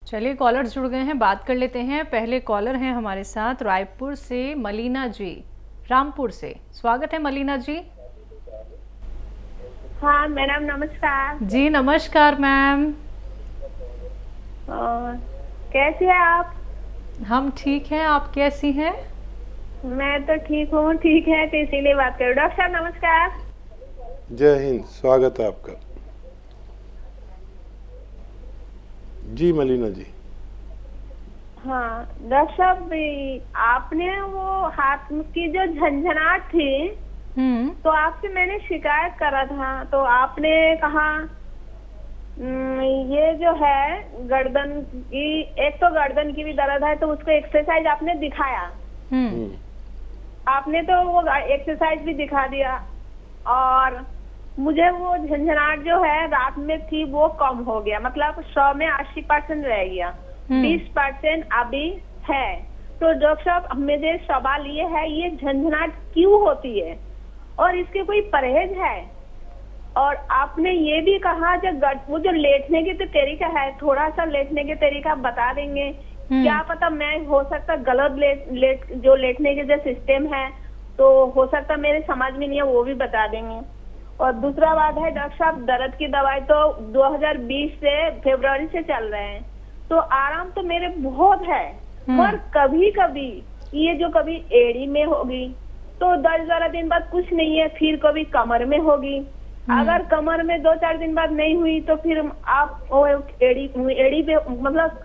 चलिए, कॉलर्स जुड़ गए हैं, बात कर लेते हैं। पहले कॉलर हैं हमारे साथ रायपुर से मलीना जी, रामपुर से। स्वागत है मलीना जी। हाँ मैडम, नमस्कार। जी नमस्कार मैम। और कैसी है आप? हम ठीक हैं, आप कैसी हैं? मैं तो ठीक हूँ, ठीक है, तो इसीलिए बात करूँ। डॉक्टर साहब नमस्कार। जय हिंद, स्वागत है आपका। जी मलीना जी। हाँ डॉक्टर साहब, आपने वो हाथ की जो झंझनाहट थी, तो आपसे मैंने शिकायत करा था, तो आपने कहा ये जो है गर्दन की, एक तो गर्दन की भी दर्द है, तो उसको एक्सरसाइज आपने दिखाया। आपने तो वो एक्सरसाइज भी दिखा दिया, और मुझे वो झंझनाहट जो है रात में थी वो कम हो गया, मतलब 100 में 80% रह गया, 20% अभी है। तो डॉक्टर साहब मेरे सवाल ये है, ये झंझनाहट क्यों होती है और इसके कोई परहेज है? और आपने ये भी कहा वो जो लेटने के तरीका है, थोड़ा सा लेटने के तरीका बता देंगे? क्या पता मैं हो सकता गलत लेटने के जो सिस्टम है, तो हो सकता मेरे समझ में नहीं है, वो भी बता देंगे। और दूसरा बात है डॉक्टर साहब, दर्द की दवाई तो 2020 से फरवरी से चल रहे हैं, तो आराम तो मेरे बहुत है, पर कभी कभी ये जो कभी एड़ी में होगी तो 10-12 दिन बाद कुछ नहीं है, फिर कभी कमर में होगी, अगर कमर में 2-4 दिन बाद नहीं हुई तो फिर आप एड़ी पे, मतलब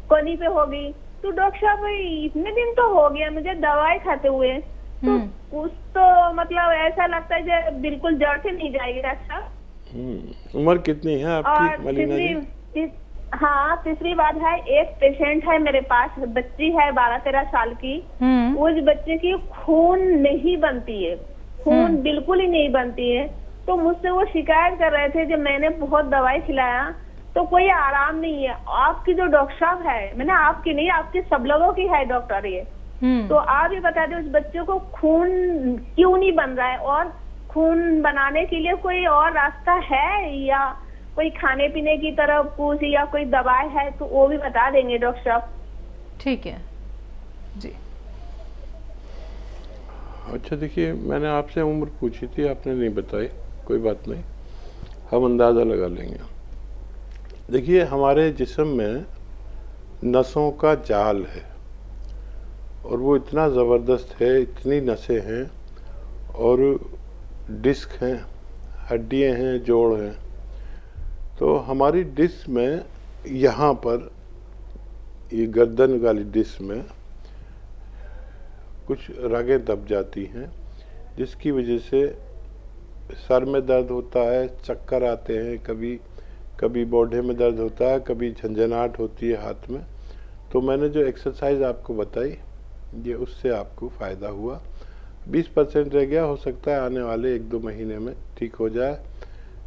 कोनी पे होगी। तो डॉक्टर साहब इतने दिन तो हो गया मुझे दवाई खाते हुए, तो कुछ तो मतलब ऐसा लगता है कि बिल्कुल जड़ से नहीं जाएगी डॉक्टर साहब। उम्र कितनी है आपकी मलीना जी? हाँ, तीसरी बात है, एक पेशेंट है मेरे पास, बच्ची है 12-13 साल की, उस बच्चे की खून नहीं बनती है, खून बिल्कुल ही नहीं बनती है। तो मुझसे वो शिकायत कर रहे थे, जब मैंने बहुत दवाई खिलाया तो कोई आराम नहीं है। आपकी जो डॉक्टर साहब है, मैंने आपकी नहीं, आपके सब लोगों की है डॉक्टर ये, तो आप ही बता दें उस बच्चे को खून क्यों नहीं बन रहा है, और खून बनाने के लिए कोई और रास्ता है, या कोई खाने पीने की तरफ कुछ, या कोई दवाई है, तो वो भी बता देंगे डॉक्टर साहब। ठीक है जी। अच्छा देखिए, मैंने आपसे उम्र पूछी थी, आपने नहीं बताई, कोई बात नहीं, हम अंदाज़ा लगा लेंगे। देखिए, हमारे जिस्म में नसों का जाल है, और वो इतना ज़बरदस्त है, इतनी नसें हैं और डिस्क हैं, हड्डियाँ हैं, जोड़ हैं। तो हमारी डिस्क में यहाँ पर, ये गर्दन वाली डिस्क में कुछ रगें दब जाती हैं, जिसकी वजह से सर में दर्द होता है, चक्कर आते हैं, कभी कभी बॉडी में दर्द होता है, कभी झंझनाहट होती है हाथ में। तो मैंने जो एक्सरसाइज आपको बताई, ये उससे आपको फ़ायदा हुआ। 20% रह गया, हो सकता है आने वाले 1-2 महीने में ठीक हो जाए।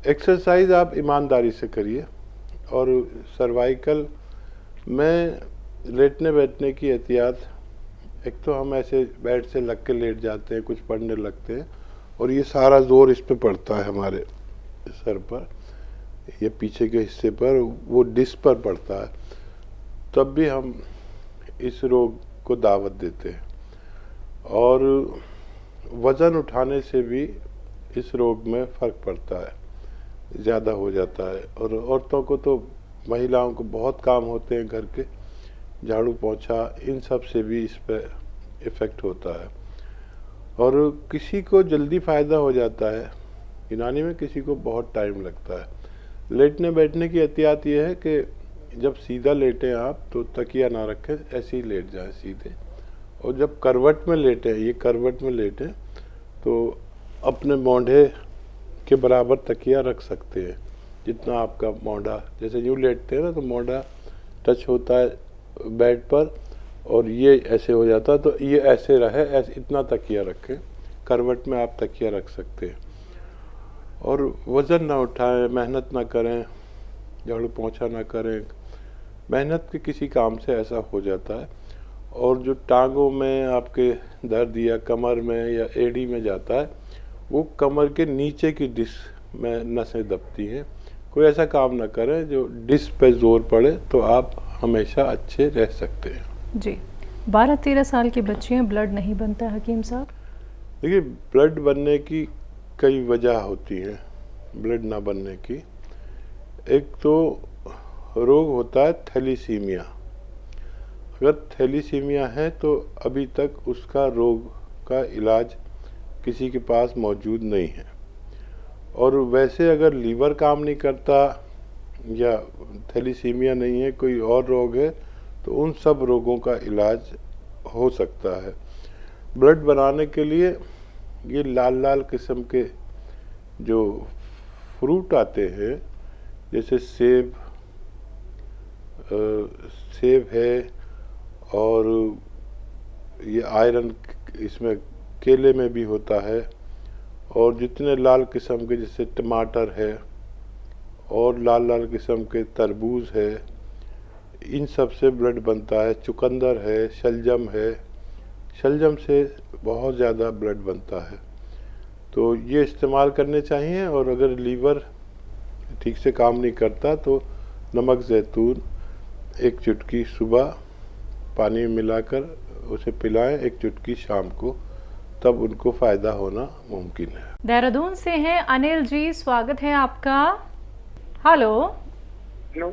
एक्सरसाइज आप ईमानदारी से करिए, और सर्वाइकल में लेटने बैठने की एहतियात, एक तो हम ऐसे बेड से लग के लेट जाते हैं, कुछ पढ़ने लगते हैं, और ये सारा जोर इस पे पड़ता है हमारे सर पर, ये पीछे के हिस्से पर, वो डिस्क पर पड़ता है, तब भी हम इस रोग को दावत देते हैं। और वज़न उठाने से भी इस रोग में फ़र्क पड़ता है, ज़्यादा हो जाता है। और औरतों को तो, महिलाओं को बहुत काम होते हैं घर के, झाड़ू पोंछा, इन सब से भी इस पर इफ़ेक्ट होता है। और किसी को जल्दी फ़ायदा हो जाता है यूनानी में, किसी को बहुत टाइम लगता है। लेटने बैठने की एहतियात ये है कि जब सीधा लेटें आप, तो तकिया ना रखें, ऐसे ही लेट जाएं सीधे। और जब करवट में लेटें, ये करवट में लेटें, तो अपने मोढ़े के बराबर तकिया रख सकते हैं, जितना आपका मोढ़ा, जैसे यूँ लेटते हैं ना, तो मोढ़ा टच होता है बेड पर, और ये ऐसे हो जाता है, तो ये ऐसे रहे, ऐसे इतना तकिया रखें, करवट में आप तकिया रख सकते हैं। और वज़न ना उठाएं, मेहनत ना करें, झाड़ू पोंछा ना करें, मेहनत के किसी काम से ऐसा हो जाता है। और जो टांगों में आपके दर्द या कमर में या एड़ी में जाता है, वो कमर के नीचे की डिस्क में नसें दबती हैं। कोई ऐसा काम ना करें जो डिस्क पे जोर पड़े, तो आप हमेशा अच्छे रह सकते हैं। जी, 12-13 साल के बच्चे हैं, ब्लड नहीं बनता हकीम साहब? देखिए, ब्लड बनने की कई वजह होती हैं ब्लड ना बनने की। एक तो रोग होता है थैलीसीमिया। अगर थैलीसीमिया है तो अभी तक उसका रोग का इलाज किसी के पास मौजूद नहीं है। और वैसे अगर लीवर काम नहीं करता या थैलीसीमिया नहीं है, कोई और रोग है, तो उन सब रोगों का इलाज हो सकता है। ब्लड बनाने के लिए ये लाल लाल किस्म के जो फ्रूट आते हैं, जैसे सेब है, और ये आयरन इसमें केले में भी होता है, और जितने लाल किस्म के जैसे टमाटर है और लाल लाल किस्म के तरबूज है, इन सब से ब्लड बनता है। चुकंदर है, शलजम है, शलजम से बहुत ज़्यादा ब्लड बनता है, तो ये इस्तेमाल करने चाहिए। और अगर लीवर ठीक से काम नहीं करता तो नमक ज़ैतून 1 चुटकी सुबह पानी में मिलाकर उसे पिलाएं, 1 चुटकी शाम को, तब उनको फ़ायदा होना मुमकिन है। देहरादून से हैं अनिल जी, स्वागत है आपका। हेलो। Hello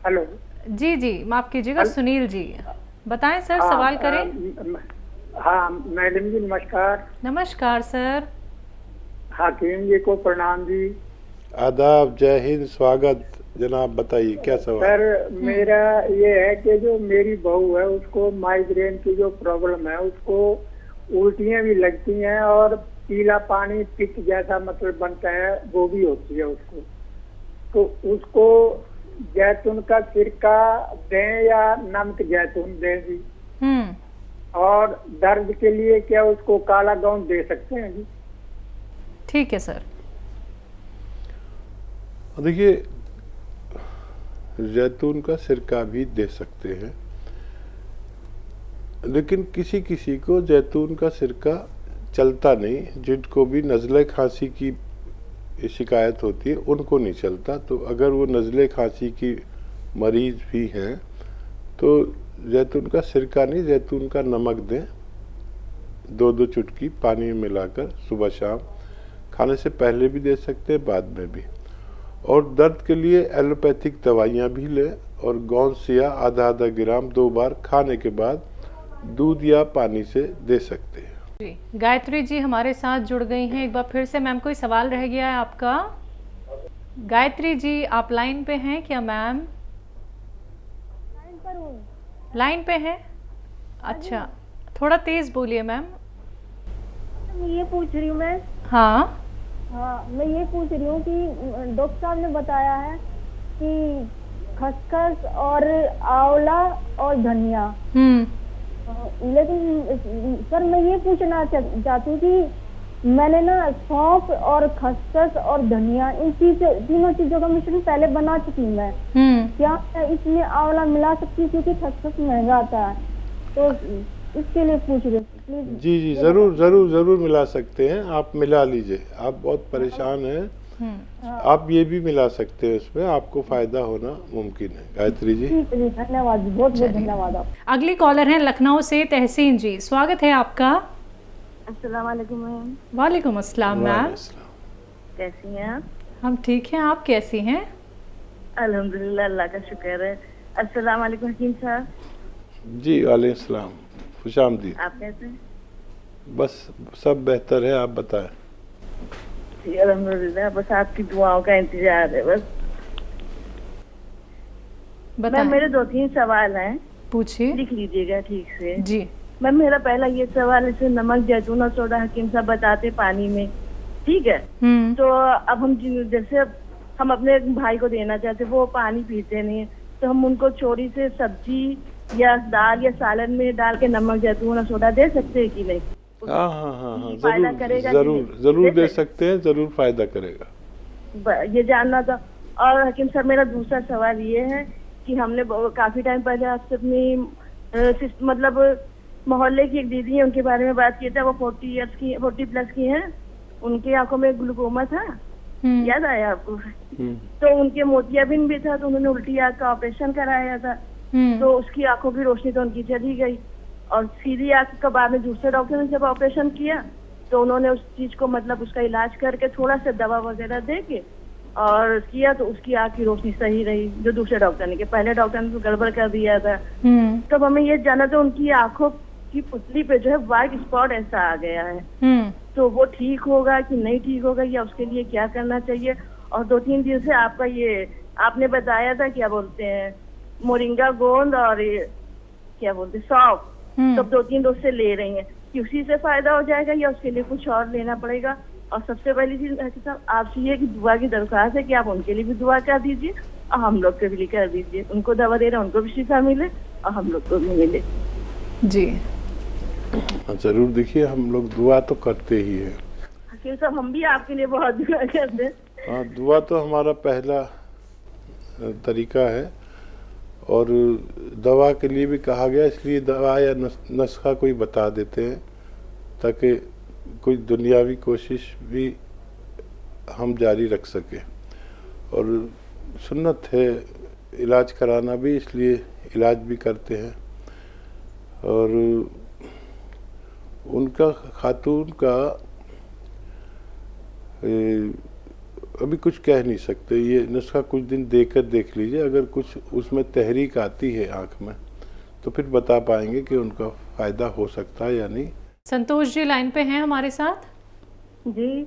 hello. जी जी, माफ़ कीजिएगा, सुनील जी, बताएं सर, सवाल करें। हाँ मैडम जी, नमस्कार। नमस्कार सर। हकीम जी को प्रणाम जी। आदाब, जय हिंद, स्वागत जनाब, बताइए क्या सवाल। सर मेरा ये है कि जो मेरी बहू है उसको माइग्रेन की जो प्रॉब्लम है, उसको उल्टियाँ भी लगती हैं और पीला पानी पित्त जैसा मतलब बनता है, वो भी होती है उसको। तो उसको जैतून का सिरका दें या नमक जैतून दें जी? और दर्द के लिए क्या उसको काला गाउन दे सकते हैं जी? ठीक है सर। देखिए, जैतून का सिरका भी दे सकते हैं, लेकिन किसी किसी को जैतून का सिरका चलता नहीं। जिनको भी नज़ले खांसी की शिकायत होती है उनको नहीं चलता। तो अगर वो नज़ले खांसी की मरीज भी हैं तो जैतून का सिरका नहीं, जैतून का नमक दें, 2-2 चुटकी पानी में मिलाकर सुबह शाम, खाने से पहले भी दे सकते हैं, बाद में भी। और दर्द के लिए एलोपैथिक दवाइयाँ भी लें, और गौंसिया आधा ग्राम 2 बार खाने के बाद दूध या पानी से दे सकते हैं। जी, गायत्री जी हमारे साथ जुड़ गई हैं एक बार फिर से। मैम, कोई सवाल रह गया है आपका? गायत्री जी, आप लाइन पे हैं क्या मैम? लाइन पे हैं? अच्छा, थोड़ा तेज बोलिए मैम। ये पूछ रही हूँ मैं। हाँ मैं ये पूछ रही हूँ कि डॉक्टर साहब ने बताया है कि खसखस और आंवला और धनिया, लेकिन सर मैं ये पूछना चाहती हूँ कि मैंने ना सौंफ और खसखस और धनिया, इन तीनों चीजों का मिश्रण पहले बना चुकी हूँ मैं। क्या इसमें आंवला मिला सकती हूँ, क्योंकि खसखस महंगा आता है, तो इसके लिए पूछ रहे प्लीज। जी जी, ज़रूर ज़रूर ज़रूर मिला सकते हैं, आप मिला लीजिए। आप बहुत परेशान हैं, आप ये भी मिला सकते हैं, उसमें आपको फ़ायदा होना मुमकिन है। गायत्री जी, ठीक है जी, धन्यवाद, बहुत बहुत धन्यवाद। आप अगली कॉलर हैं लखनऊ से तहसीन जी, स्वागत है आपका। अस्सलाम वालेकुम मैम। वालेकुम अस्सलाम मैम, कैसी हैं आप? हम ठीक हैं, आप कैसी हैं? अल्हम्दुलिल्लाह, अल्लाह का शुक्र है। अस्सलाम वालेकुम हकीम साहब। जी वालेकुम सलाम, खुशामदीद। आप कैसे हैं? बस सब बेहतर है, आप बताएं। जी अल्हम्दुलिल्लाह, बस आपकी दुआओं का इंतजार है बस। बताएं। मेरे 2-3 सवाल हैं, पूछिए। लिख लीजिएगा ठीक से। जी। मैम मेरा पहला ये सवाल है, जैसे नमक जैतून और सोडा हकीम साहब बताते पानी में, ठीक है, तो अब हम जैसे हम अपने भाई को देना चाहते, वो पानी पीते नहीं, तो हम उनको चोरी से सब्जी या दाल या सालन में डाल के नमक जैतून और सोडा दे सकते हैं कि नहीं? हाँ हाँ हाँ हाँ, फायदा जरूर करेगा कि जरूर नहीं? जरूर दे सकते हैं, जरूर फायदा करेगा। ये जानना था। और हकीम साहब मेरा दूसरा सवाल ये है कि हमने काफी टाइम पहले आपसे अपनी मतलब मोहल्ले की एक दीदी है, उनके बारे में बात की था। वो 40 प्लस की हैं, उनकी आंखों में ग्लूकोमा था, याद आया आपको? तो उनके मोतियाबिंद भी था, तो उन्होंने उल्टी आंख का ऑपरेशन कराया था। तो उसकी आंखों की रोशनी तो उनकी चली गई, और सीधी आंख का बाद में दूसरे डॉक्टर ने जब ऑपरेशन किया तो उन्होंने उस चीज को मतलब उसका इलाज करके थोड़ा सा दवा वगैरह दे के और किया, तो उसकी आंख की रोशनी सही रही, जो दूसरे डॉक्टर ने, कि पहले डॉक्टर ने तो गड़बड़ कर दिया था। तब हमें ये जाना था उनकी आंखों की पुतली पे जो है व्हाइट स्पॉट ऐसा आ गया है, तो वो ठीक होगा कि नहीं ठीक होगा, या उसके लिए क्या करना चाहिए। और 2-3 दिन से आपका ये आपने बताया था क्या बोलते हैं मोरिंगा गोंद और ये क्या बोलते सौंफ, तब 2-3 डोज से ले रही हैं, कि उसी से फायदा हो जाएगा या उसके लिए कुछ और लेना पड़ेगा। और सबसे पहली चीज साहब आपसे ये कि दुआ की दरख्वास्त है कि आप उनके लिए भी दुआ कर दीजिए और हम लोग के लिए कर दीजिए, उनको दवा दे रहे हैं उनको भी शिफा मिले और हम लोग को भी मिले जी। जरूर, देखिए हम लोग दुआ तो करते ही हैं। हकीम साहब हम भी आपके लिए बहुत दुआ करते हैं। हाँ, दुआ तो हमारा पहला तरीका है, और दवा के लिए भी कहा गया, इसलिए दवा या नुस्खा कोई बता देते हैं ताकि कोई दुनियावी कोशिश भी हम जारी रख सकें। और सुन्नत है इलाज कराना भी, इसलिए इलाज भी करते हैं। और उनका खातून का अभी कुछ कह नहीं सकते, ये नुस्खा कुछ दिन देकर देख लीजिए, अगर कुछ उसमें तहरीक आती है आँख में तो फिर बता पाएंगे कि उनका फ़ायदा हो सकता है या नहीं। संतोष जी लाइन पे हैं हमारे साथ जी।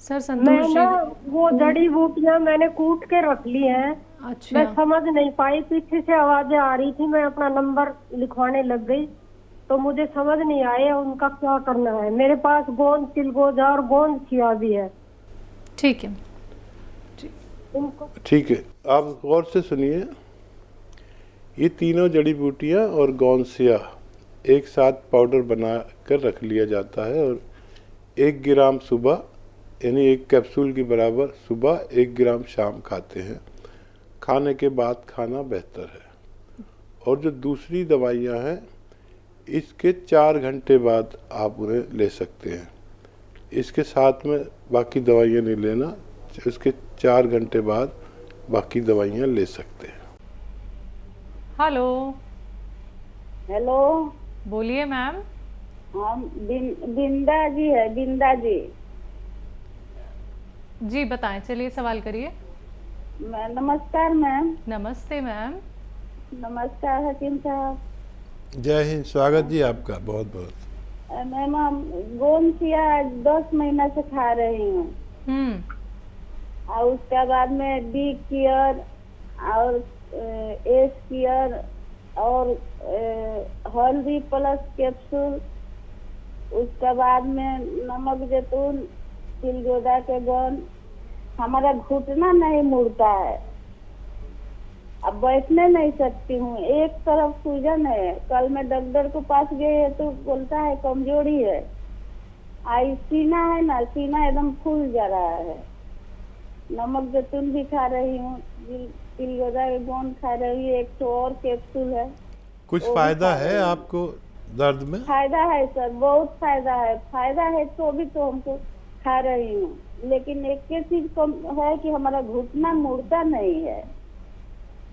सर। मैं संतोष जी, ना वो जड़ी बूटियां मैंने कूट के रख ली हैं, अच्छा मैं समझ नहीं पाई, पीछे से आवाजें आ रही थी, मैं अपना नंबर लिखवाने लग गई तो मुझे समझ नहीं आया उनका क्या करना है। मेरे पास गोंद चिलगोजा और गोंद सिया भी है। ठीक है, उनको ठीक है, आप गौर से सुनिए। ये तीनों जड़ी बूटियाँ और गौंसिया एक साथ पाउडर बना कर रख लिया जाता है, और 1 ग्राम सुबह यानी 1 कैप्सूल के बराबर सुबह, 1 ग्राम शाम खाते हैं। खाने के बाद खाना बेहतर है। और जो दूसरी दवाइयाँ हैं इसके 4 घंटे बाद आप उन्हें ले सकते हैं। इसके साथ में बाकी दवाइयाँ नहीं लेना, इसके 4 घंटे बाद बाकी दवाइयाँ ले सकते हैं। हेलो, हेलो, बोलिए मैम। हम बिंदा जी है, बिंदा जी। जी बताएं, चलिए सवाल करिए। नमस्कार मैम। नमस्ते मैम। नमस्कार हकीम साहब। जय हिंद, स्वागत जी आपका बहुत बहुत। मैम हम गोंद सिया 10 महीना से खा रही हूँ, और उसके बाद में बी केयर और एस केयर और हल्दी प्लस कैप्सूल, उसके बाद में नमक जैतून चिलगोजा के गोंद। हमारा घुटना नहीं मुड़ता है, अब बैठने नहीं सकती हूँ, एक तरफ सूजन है। कल मैं डॉक्टर के पास गए तो बोलता है कमजोरी है। आई सीना है ना, सीना एकदम फूल जा रहा है। नमक जैतून भी खा रही हूँ, चिलगोजा के गोंद खा रही हूँ, 1 और कैप्सूल है। कुछ फायदा है आपको दर्द में? फायदा है सर, बहुत फायदा है। फायदा है तो भी तो हमको खा रही हूँ, लेकिन एक चीज कम है कि हमारा घुटना मुड़ता नहीं है।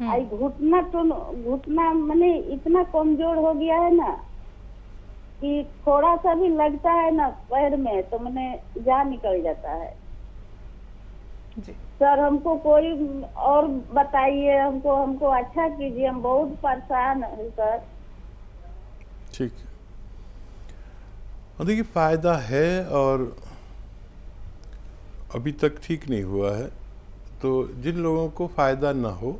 आई घुटना मैंने इतना कमजोर हो गया है ना कि थोड़ा सा भी लगता है ना पैर में तो मैंने जान निकल जाता है। जी सर हमको कोई और बताइए, हमको अच्छा कीजिए, हम बहुत परेशान है सर। ठीक है, और देखिए फायदा है, और अभी तक ठीक नहीं हुआ है। तो जिन लोगों को फायदा ना हो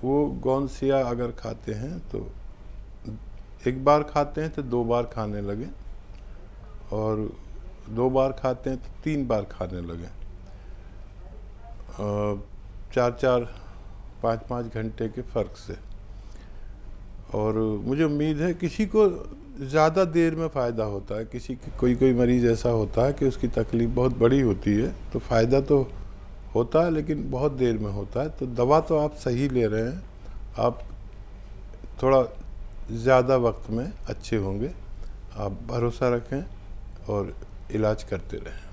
वो गौंसिया अगर खाते हैं तो 1 बार खाते हैं तो 2 बार खाने लगे, और 2 बार खाते हैं तो 3 बार खाने लगे। 4-4, 5-5 घंटे के फ़र्क से। और मुझे उम्मीद है किसी को ज़्यादा देर में फ़ायदा होता है, किसी की कोई मरीज़ ऐसा होता है कि उसकी तकलीफ़ बहुत बड़ी होती है तो फ़ायदा तो होता है लेकिन बहुत देर में होता है। तो दवा तो आप सही ले रहे हैं, आप थोड़ा ज़्यादा वक्त में अच्छे होंगे। आप भरोसा रखें और इलाज करते रहें।